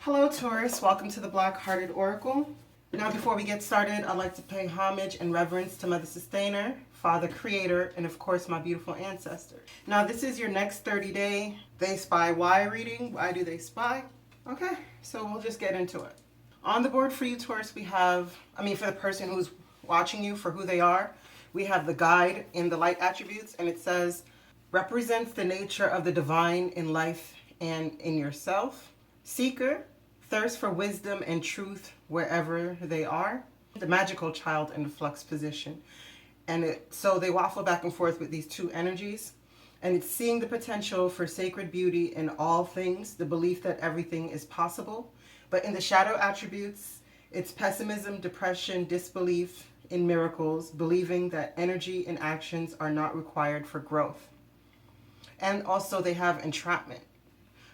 Hello Taurus, welcome to the Black-Hearted Oracle. Now before we get started, I'd like to pay homage and reverence to Mother Sustainer, Father Creator, and of course my beautiful ancestor. Now this is your next 30-day They Spy Why reading. Why do they spy? Okay, so we'll just get into it. On the board for you Taurus, we have, for the person who's watching you for who they are, we have the guide in the light attributes, and it says, represents the nature of the divine in life and in yourself. Seeker, thirst for wisdom and truth wherever they are. The magical child in the flux position. And so they waffle back and forth with these two energies. And it's seeing the potential for sacred beauty in all things, the belief that everything is possible. But in the shadow attributes, it's pessimism, depression, disbelief in miracles, believing that energy and actions are not required for growth. And also they have entrapment.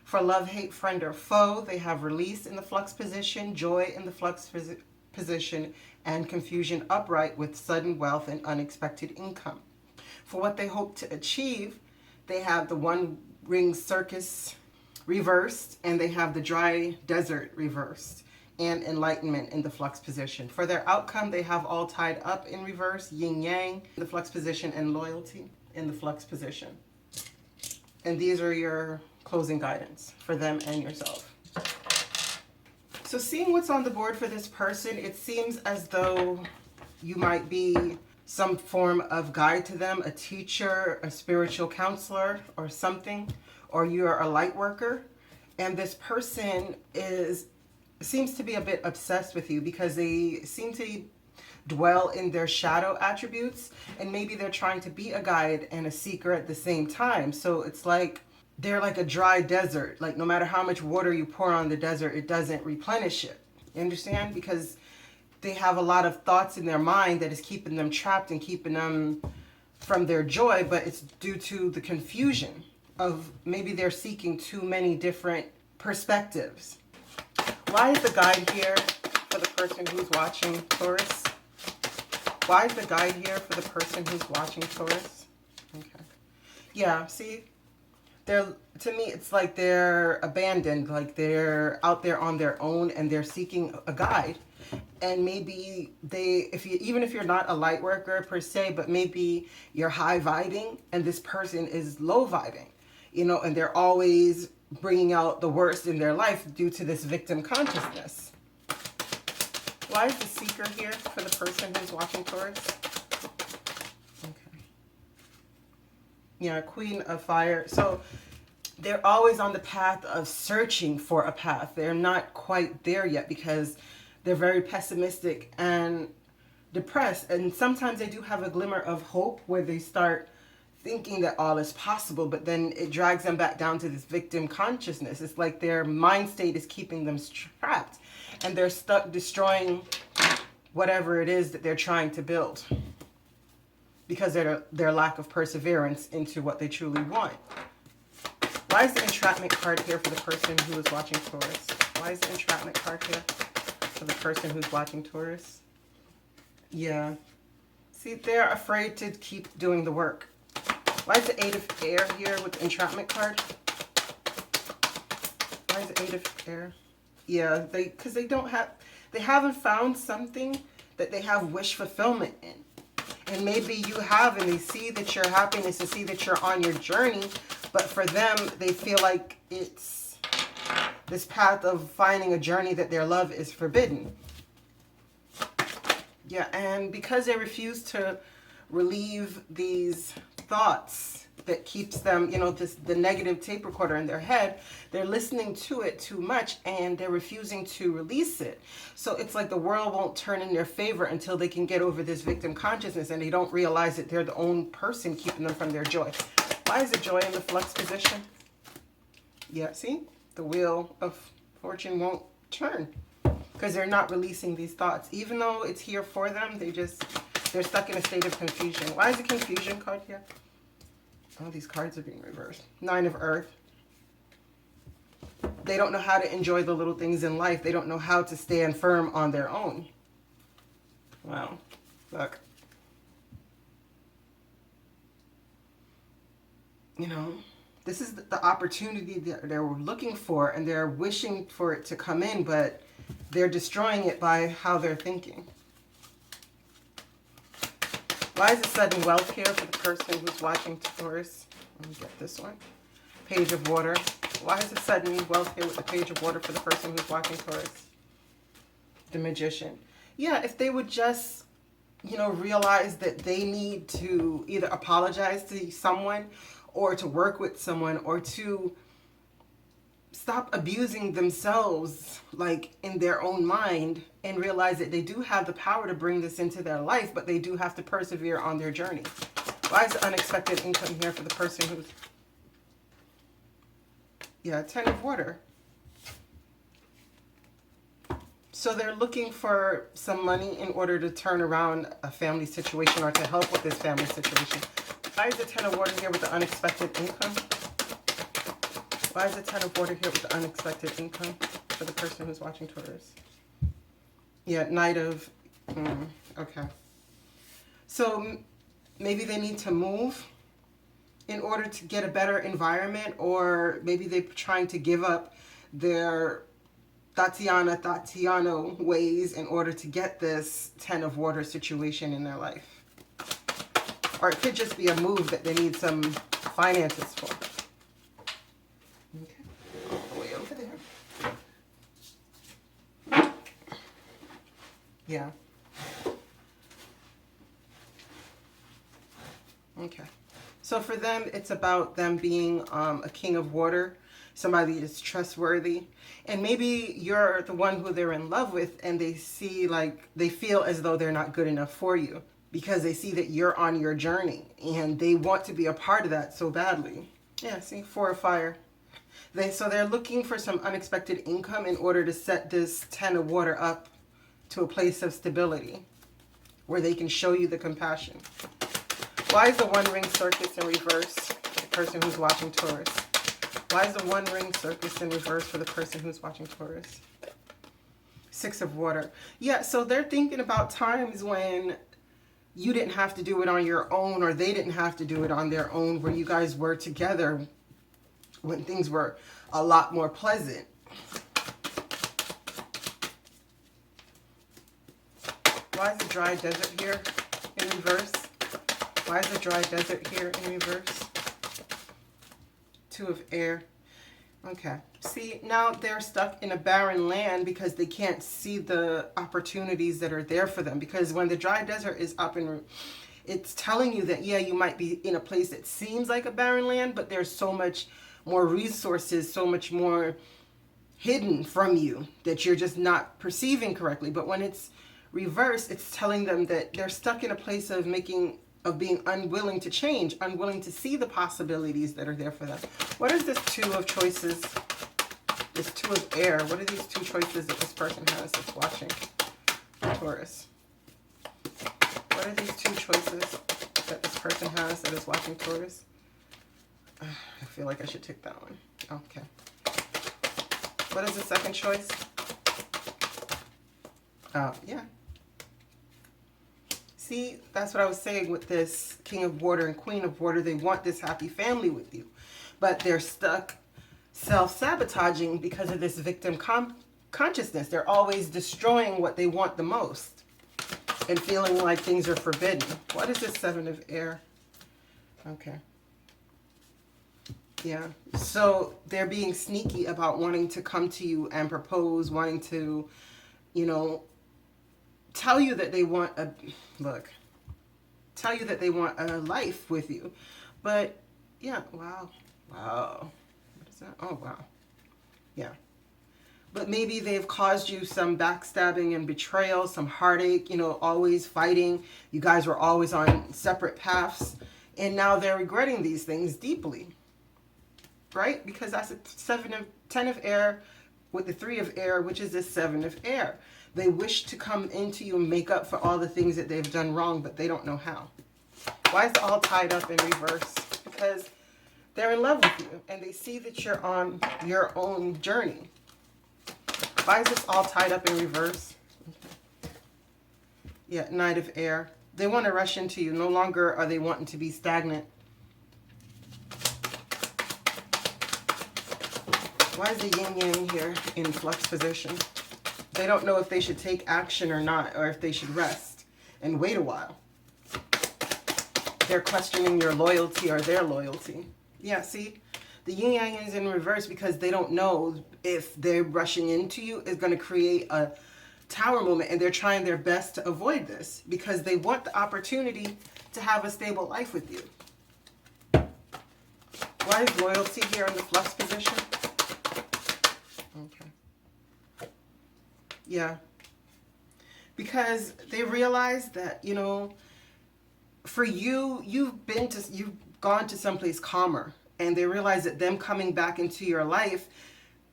For love, hate, friend, or foe, they have release in the flux position, joy in the flux position, and confusion upright with sudden wealth and unexpected income. For what they hope to achieve, they have the one ring circus reversed, and they have the dry desert reversed, and enlightenment in the flux position. For their outcome, they have all tied up in reverse, yin yang in the flux position, and loyalty in the flux position. And these are your closing guidance for them and yourself. So seeing what's on the board for this person, it seems as though you might be some form of guide to them, a teacher, a spiritual counselor or something, or you're a light worker. And this person seems to be a bit obsessed with you because they seem to dwell in their shadow attributes, and maybe they're trying to be a guide and a seeker at the same time. So it's like they're like a dry desert. Like no matter how much water you pour on the desert, it doesn't replenish it. You understand? Because they have a lot of thoughts in their mind that is keeping them trapped and keeping them from their joy, but it's due to the confusion of maybe they're seeking too many different perspectives. Why is the guide here for the person who's watching Taurus? Why is the guide here for the person who's watching Taurus? Okay. Yeah, see? To me, it's like they're abandoned, like they're out there on their own and they're seeking a guide. And maybe even if you're not a light worker per se, but maybe you're high vibing and this person is low vibing, and they're always bringing out the worst in their life due to this victim consciousness. Why is the seeker here for the person who's watching Taurus? Yeah, Queen of Fire. So they're always on the path of searching for a path. They're not quite there yet because they're very pessimistic and depressed. And sometimes they do have a glimmer of hope where they start thinking that all is possible, but then it drags them back down to this victim consciousness. It's like their mind state is keeping them trapped and they're stuck destroying whatever it is that they're trying to build, because their lack of perseverance into what they truly want. Why is the entrapment card here for the person who is watching Taurus? Why is the entrapment card here for the person who's watching Taurus? Yeah. See, they're afraid to keep doing the work. Why is the Eight of Air here with the entrapment card? Why is the Eight of Air? Yeah, because they haven't found something that they have wish fulfillment in. And maybe you have, and they see that your happiness, they see that you're on your journey, but for them, they feel like it's this path of finding a journey that their love is forbidden. Yeah, and because they refuse to relieve these thoughts that keeps them, the negative tape recorder in their head, they're listening to it too much and they're refusing to release it. So it's like the world won't turn in their favor until they can get over this victim consciousness and they don't realize that they're the own person keeping them from their joy. Why is the joy in the flux position? Yeah, see? The wheel of fortune won't turn because they're not releasing these thoughts. Even though it's here for them, they're stuck in a state of confusion. Why is the confusion card here? Oh, these cards are being reversed. Nine of Earth. They don't know how to enjoy the little things in life. They don't know how to stand firm on their own. Wow. Look. This is the opportunity that they're looking for, and they're wishing for it to come in, but they're destroying it by how they're thinking. Why is it sudden wealth here for the person who's watching Taurus? Let me get this one. Page of Water. Why is it sudden wealth here with the Page of Water for the person who's watching Taurus? The Magician. Yeah, if they would just, you know, realize that they need to either apologize to someone or to work with someone or to stop abusing themselves, like in their own mind, and realize that they do have the power to bring this into their life, but they do have to persevere on their journey. Why is the unexpected income here for the person who's, yeah, Ten of Water. So they're looking for some money in order to turn around a family situation or to help with this family situation. Why is the Ten of Water here with the unexpected income? Why is the Ten of Water here with the unexpected income for the person who's watching Taurus? Yeah, Knight of... okay. So maybe they need to move in order to get a better environment, or maybe they're trying to give up their Tatiano ways in order to get this Ten of Water situation in their life. Or it could just be a move that they need some finances for. Okay, all the way over there. Yeah. Okay. So for them, it's about them being a King of Water, somebody that's trustworthy. And maybe you're the one who they're in love with, and they see, like, they feel as though they're not good enough for you because they see that you're on your journey and they want to be a part of that so badly. Yeah, see, Four of Fire. So they're looking for some unexpected income in order to set this Ten of Water up to a place of stability where they can show you the compassion. Why is the One Ring Circus in reverse for the person who's watching Taurus? Why is the One Ring Circus in reverse for the person who's watching Taurus? Six of Water. Yeah, so they're thinking about times when you didn't have to do it on your own, or they didn't have to do it on their own, where you guys were together when things were a lot more pleasant. Why is the Dry Desert here in reverse? Why is the Dry Desert here in reverse? Two of Air. Okay. See, now they're stuck in a barren land because they can't see the opportunities that are there for them. Because when the Dry Desert is up and it's telling you that, yeah, you might be in a place that seems like a barren land, but there's so much more resources, so much more hidden from you that you're just not perceiving correctly. But when it's reversed, it's telling them that they're stuck in a place of being unwilling to change, unwilling to see the possibilities that are there for them. What is this Two of Choices? This Two of Air. What are these two choices that this person has that's watching Taurus? What are these two choices that this person has that is watching Taurus? I feel like I should take that one. Okay. What is the second choice? Yeah. See, that's what I was saying with this King of Water and Queen of Water. They want this happy family with you, but they're stuck self-sabotaging because of this victim consciousness. They're always destroying what they want the most and feeling like things are forbidden. What is this Seven of Air? Okay. Yeah. So they're being sneaky about wanting to come to you and propose, wanting to, you know, tell you that they want a life with you. But yeah, wow. What is that? Oh, wow. Yeah. But maybe they've caused you some backstabbing and betrayal, some heartache, you know, always fighting. You guys were always on separate paths, and now they're regretting these things deeply. Right? Because that's a Ten of Air with the Three of Air, which is the Seven of Air. They wish to come into you and make up for all the things that they've done wrong, but they don't know how. Why is it all tied up in reverse? Because they're in love with you and they see that you're on your own journey. Why is this all tied up in reverse? Okay. Yeah, Knight of Air. They want to rush into you. No longer are they wanting to be stagnant. Why is the yin yang here in flux position? They don't know if they should take action or not, or if they should rest and wait a while. They're questioning your loyalty or their loyalty. Yeah, see? The yin yang is in reverse because they don't know if they're rushing into you is going to create a tower moment, and they're trying their best to avoid this because they want the opportunity to have a stable life with you. Why is loyalty here in the flux position? Okay. Yeah. Because they realize that, you know, for you, you've gone to someplace calmer, and they realize that them coming back into your life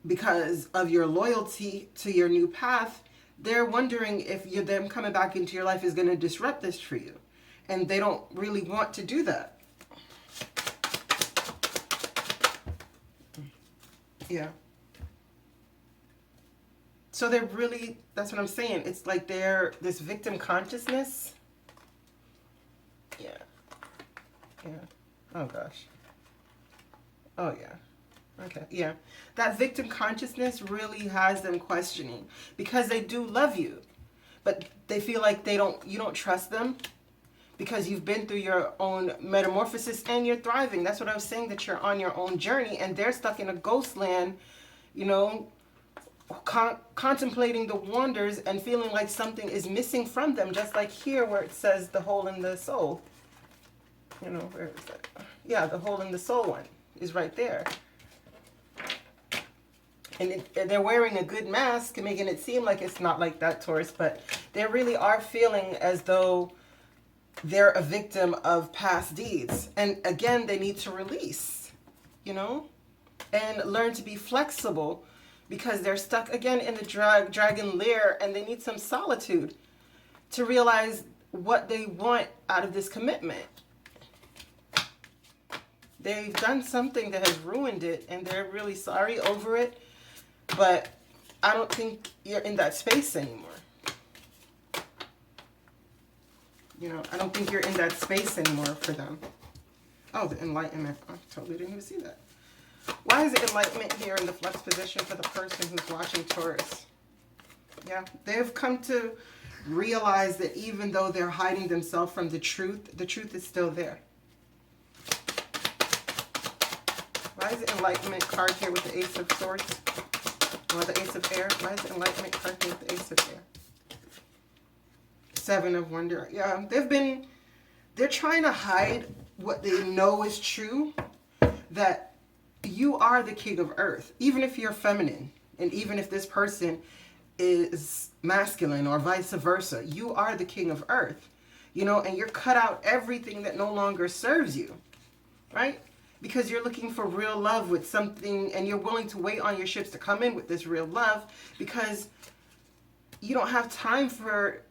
because of your loyalty to your new path, they're wondering if them coming back into your life is going to disrupt this for you. And they don't really want to do that. Yeah. So they're really, that's what I'm saying. It's like they're this victim consciousness. Yeah. Yeah. Oh gosh. Oh yeah. Okay. Yeah. That victim consciousness really has them questioning because they do love you, but they feel like you don't trust them because you've been through your own metamorphosis and you're thriving. That's what I was saying, that you're on your own journey and they're stuck in a ghost land, you know, contemplating the wonders and feeling like something is missing from them, just like here where it says the hole in the soul. You know, where is that? Yeah, the hole in the soul one is right there. And they're wearing a good mask and making it seem like it's not like that, Taurus, but they really are feeling as though they're a victim of past deeds. And again, they need to release, you know, and learn to be flexible because they're stuck again in the dragon lair, and they need some solitude to realize what they want out of this commitment. They've done something that has ruined it and they're really sorry over it, but I don't think you're in that space anymore. You know, I don't think you're in that space anymore for them. Oh, the enlightenment. I totally didn't even see that. Why is the enlightenment here in the flux position for the person who's watching Taurus? Yeah, they've come to realize that even though they're hiding themselves from the truth is still there. Why is the enlightenment card here with the Ace of Swords? Or the Ace of Air? Why is the enlightenment card here with the Ace of Air? Seven of Wonder. Yeah, they're trying to hide what they know is true, that you are the king of earth, even if you're feminine, and even if this person is masculine or vice versa, you are the king of earth, you know, and you're cut out everything that no longer serves you, right? Because you're looking for real love with something, and you're willing to wait on your ships to come in with this real love because you don't have time for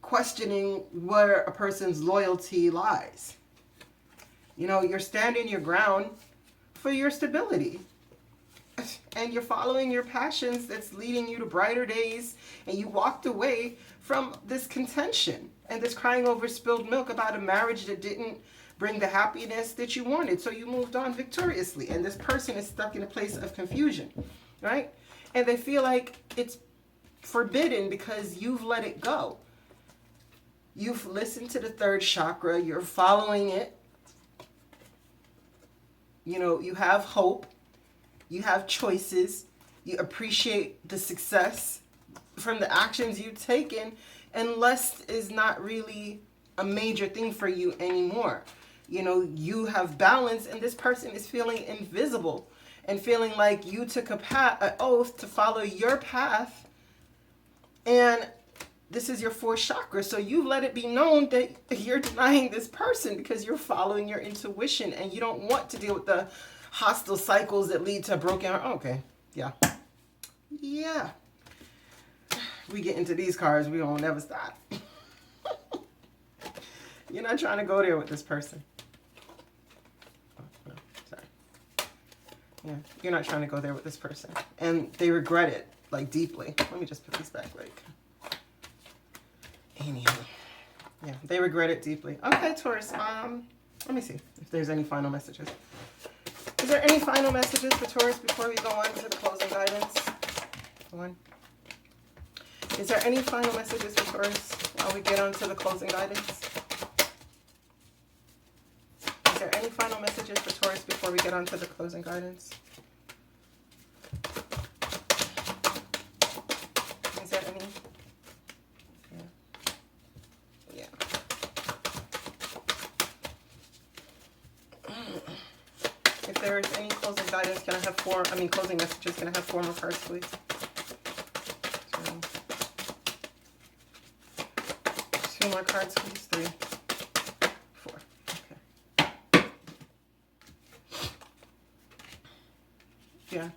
questioning where a person's loyalty lies. You know, you're standing your ground for your stability. And you're following your passions that's leading you to brighter days. And you walked away from this contention and this crying over spilled milk about a marriage that didn't bring the happiness that you wanted. So you moved on victoriously. And this person is stuck in a place of confusion, right? And they feel like it's forbidden because you've let it go. You've listened to the third chakra. You're following it. You know, you have hope. You have choices. You appreciate the success from the actions you've taken. And lust is not really a major thing for you anymore. You know, you have balance, and this person is feeling invisible and feeling like you took an oath to follow your path. And this is your fourth chakra. So you let it be known that you're denying this person because you're following your intuition and you don't want to deal with the hostile cycles that lead to a broken heart. Okay. Yeah. Yeah. We get into these cards, we don't never stop. You're not trying to go there with this person. Oh, no, sorry. Yeah, you're not trying to go there with this person. And they regret it, like, deeply. Let me just put these back, like. Anyhow. Yeah, they regret it deeply. Okay, Taurus, let me see if there's any final messages. Is Is there any final messages for Taurus before we go on to the closing guidance? One. Is there any final messages for Taurus while we get on to the closing guidance? Is there any final messages for Taurus before we get on to the closing guidance? Is there any? Yeah. If there is any closing guidance, can I have closing messages, can I have 4 more cards, please? 2 more cards, please. 3, 4. Okay. Yeah.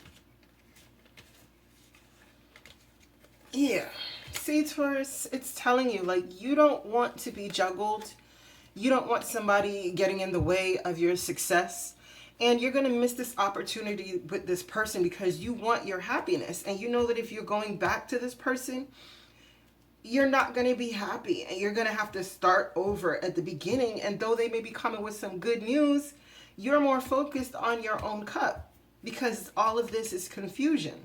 Yeah. See, Taurus, it's telling you, like, you don't want to be juggled. You don't want somebody getting in the way of your success. And you're going to miss this opportunity with this person because you want your happiness. And you know that if you're going back to this person, you're not going to be happy. And you're going to have to start over at the beginning. And though they may be coming with some good news, you're more focused on your own cup because all of this is confusion.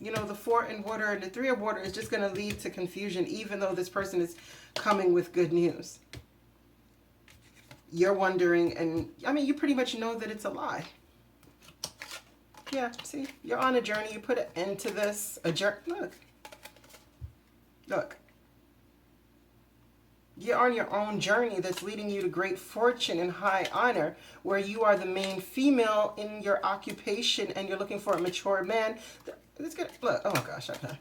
You know, the 4 in water and the 3 of water is just going to lead to confusion, even though this person is coming with good news. You're wondering, and I mean, you pretty much know that it's a lie. Yeah, see, you're on a journey. You put an end to this. Look. You're on your own journey that's leading you to great fortune and high honor, where you are the main female in your occupation and you're looking for a mature man. Let's get, look, oh gosh, okay.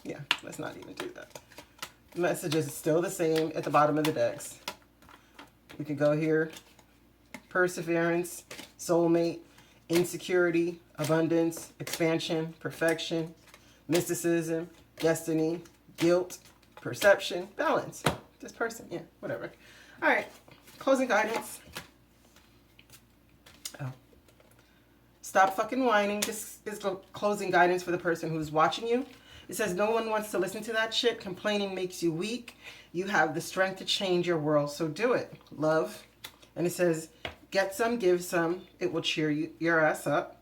Yeah, let's not even do that. The message is still the same at the bottom of the decks. We could go here. Perseverance, soulmate, insecurity, abundance, expansion, perfection, mysticism, destiny, guilt, perception, balance. This person, yeah, whatever. All right, closing guidance. Oh. Stop fucking whining. This is the closing guidance for the person who's watching you. It says, no one wants to listen to that shit. Complaining makes you weak. You have the strength to change your world, so do it. Love. And it says, get some, give some. It will cheer your ass up.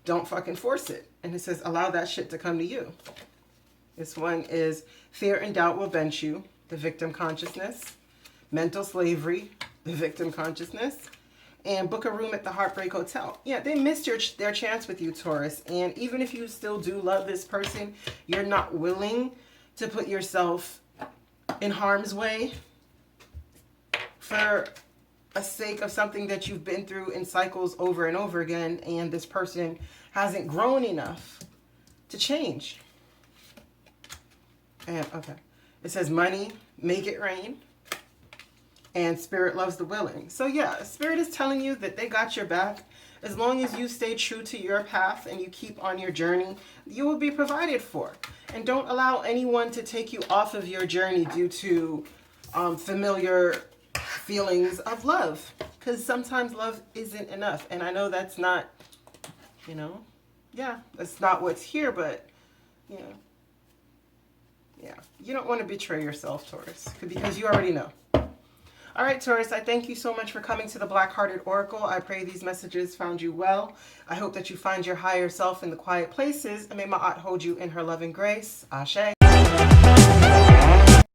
Don't fucking force it. And it says, allow that shit to come to you. This one is fear and doubt will bench you. The victim consciousness. Mental slavery. The victim consciousness. And book a room at the Heartbreak Hotel. Yeah, they missed their chance with you, Taurus. And even if you still do love this person, you're not willing to put yourself in harm's way for a sake of something that you've been through in cycles over and over again, and this person hasn't grown enough to change. And okay, it says money, make it rain. And spirit loves the willing. So yeah, spirit is telling you that they got your back. As long as you stay true to your path and you keep on your journey, you will be provided for. And don't allow anyone to take you off of your journey due to familiar feelings of love. Because sometimes love isn't enough. And I know that's not, you know, yeah, that's not what's here, but, you know, yeah. You don't want to betray yourself, Taurus, because you already know. All right, Taurus, I thank you so much for coming to the Black-Hearted Oracle. I pray these messages found you well. I hope that you find your higher self in the quiet places, and may Ma'at hold you in her loving grace. Ashe.